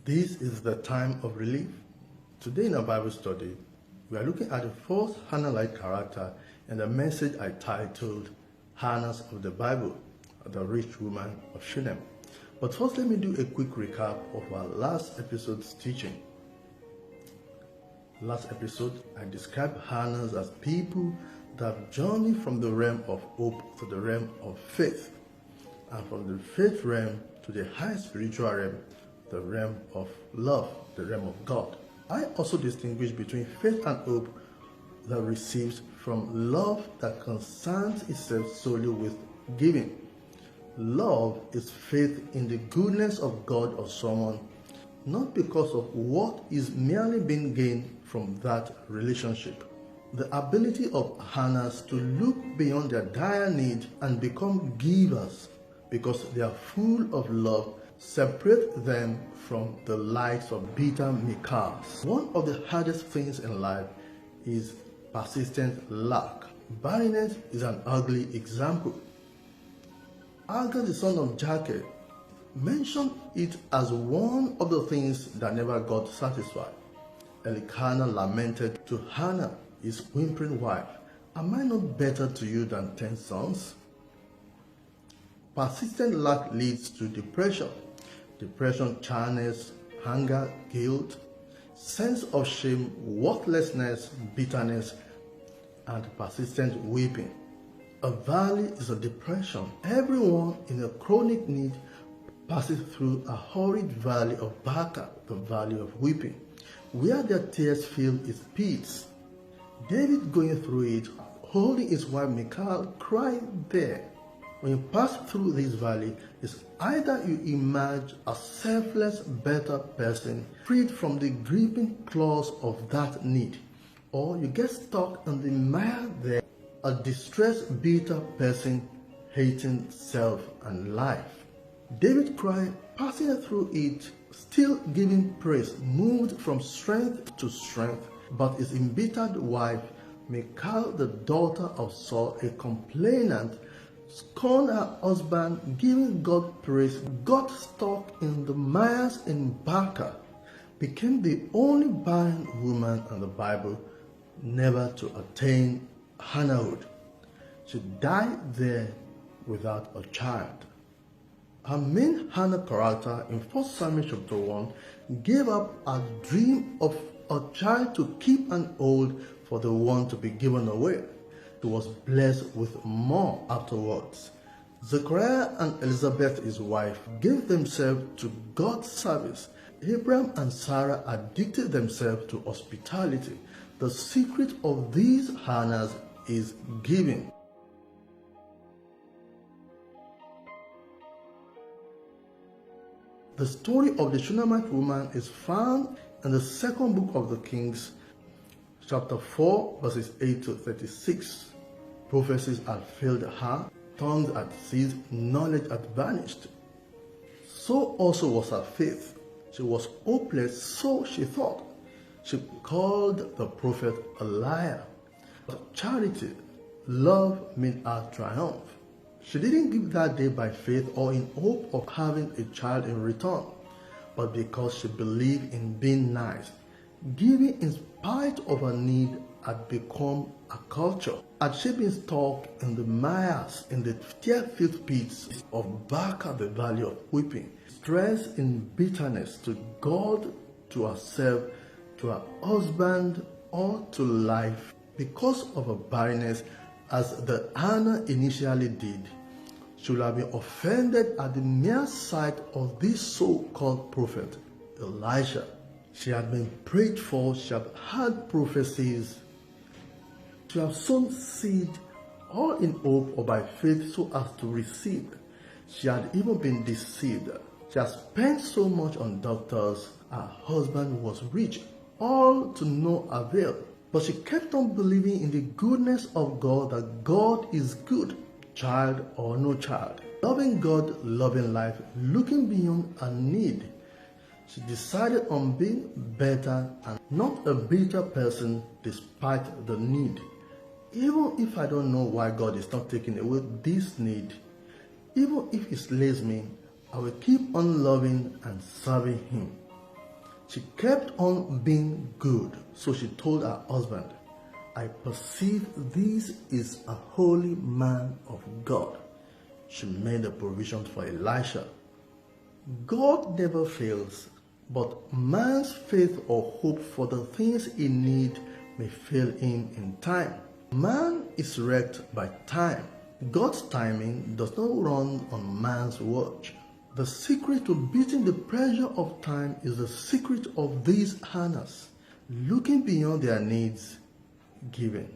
This is the time of relief. Today in our Bible study, we are looking at the first Hannah-like character in the message I titled Hannahs of the Bible, the rich woman of Shunnem. But first, let me do a quick recap of our last episode's teaching. Last episode, I described Hannahs as people that journey from the realm of hope to the realm of faith, and from the faith realm to the high spiritual realm, the realm of love, the realm of God. I also distinguish between faith and hope that receives from love that concerns itself solely with giving. Love is faith in the goodness of God or someone, not because of what is merely being gained from that relationship. The ability of Hannahs to look beyond their dire need and become givers because they are full of love separate them from the likes of bitter Michals. One of the hardest things in life is persistent lack. Barrenness is an ugly example. Agar, the son of Jacob, mentioned it as one of the things that never got satisfied. Elkanah lamented to Hannah, his whimpering wife, "Am I not better to you than 10 sons?" Persistent lack leads to depression. Depression channels anger, guilt, sense of shame, worthlessness, bitterness, and persistent weeping. A valley is a depression. Everyone in a chronic need passes through a horrid valley of Baca, the valley of weeping. Where their tears fill its pits. David, going through it, holding his wife Michal, cried there. When you pass through this valley, it's either you emerge a selfless, better person, freed from the gripping claws of that need, or you get stuck in the mire there, a distressed, bitter person, hating self and life. David cried, passing through it, still giving praise, moved from strength to strength, but his embittered wife, Michal, the daughter of Saul, a complainant, scorned her husband, giving God praise, got stuck in the mires in Baca, became the only barren woman in the Bible never to attain Hannahhood. She died there without a child. Her main Hannah character in 1 Samuel chapter 1 gave up a dream of a child to keep and hold for the one to be given away. He was blessed with more afterwards. Zechariah and Elizabeth, his wife, gave themselves to God's service. Abraham and Sarah addicted themselves to hospitality. The secret of these Hannahs is giving. The story of the Shunammite woman is found in the second book of the Kings, chapter 4, verses 8 to 36. Prophecies had failed her, tongues had ceased, knowledge had vanished. So also was her faith. She was hopeless, so she thought. She called the prophet a liar. But charity, love made her triumph. She didn't give that day by faith or in hope of having a child in return, but because she believed in being nice. Giving in spite of her need had become a culture. Had she been stuck in the mires, in the tear-filled pits of Baca, the valley of weeping, stressed in bitterness to God, to herself, to her husband, or to life, because of her barrenness, as the Hannah initially did, she would have been offended at the mere sight of this so-called prophet, Elisha. She had been prayed for, she had had prophecies, she had sown seed, all in hope or by faith so as to receive. She had even been deceived. She had spent so much on doctors, her husband was rich, all to no avail. But she kept on believing in the goodness of God, that God is good, child or no child. Loving God, loving life, looking beyond her need. She decided on being better and not a bitter person despite the need. Even if I don't know why God is not taking away this need, even if He slays me, I will keep on loving and serving Him. She kept on being good, so she told her husband, I perceive this is a holy man of God. She made a provision for Elisha. God never fails, but man's faith or hope for the things he needs may fail him in time. Man is wrecked by time. God's timing does not run on man's watch. The secret to beating the pressure of time is the secret of these Hannahs, looking beyond their needs, giving.